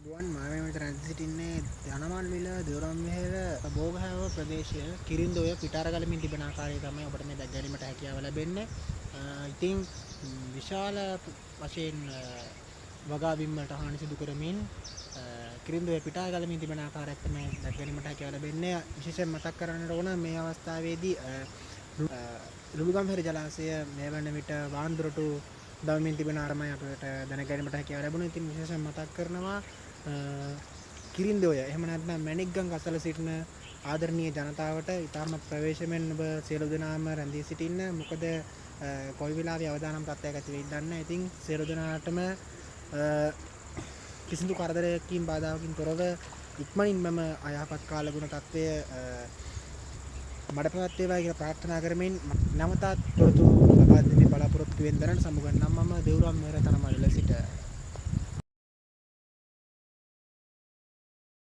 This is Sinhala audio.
ගුවන් මාවේ මෙතන සිටින්නේ ධනමල්විල දොරම්වෙහෙර බෝගහව ප්‍රදේශය කිරින්දෝය පිටාරගලමින් තිබෙන ආකාරය තමයි ඔබට මේ දැක ගැනීමට හැකියාව ලැබෙන්නේ. ඉතින් විශාල වශයෙන් වගා බිම්වලට හානි සිදු කරමින් කිරින්දෝය පිටාරගලමින් තිබෙන ආකාරයක් තමයි දැක ගැනීමට හැකියාව ලැබෙන්නේ. විශේෂයෙන් මතක් කරන්නට ඕන මේ අවස්ථාවේදී ලුළුගම්වෙහෙර ජලාශය මේ වන විට වාන්දුරටු දවමින් තිබෙන ආරමයි අපට දැන ගැනීමට හැකියාව ලැබුණා. ඉතින් විශේෂයෙන් මතක් කරනවා කිරින්දෝය එහෙම නැත්නම් මැණික්ගම් අසල සිටින ආදරණීය ජනතාවට ඉතාමත් ප්‍රවේශමෙන් ඔබ සියලු දෙනාම රැඳී සිටින්න. මොකද කොයි වෙලාවෙ අවදානම් තත්ත්වයක් ඇති වෙයිද දන්නේ නැහැ. ඉතින් සියලු දෙනාටම කිසිදු කරදරයකින් බාධාකින් තොරව ඉක්මනින් මම අයහපත් කාලගුණ තත්ත්වය මඩපැවැත් වේවා කියලා ප්‍රාර්ථනා කරමින් නැවතත් තොරතුරු ලබා දෙන්න බලාපොරොත්තු වෙන දරන සමුගන්නම් මම දෙවුරම් මෙහෙර තනමල්ල සිට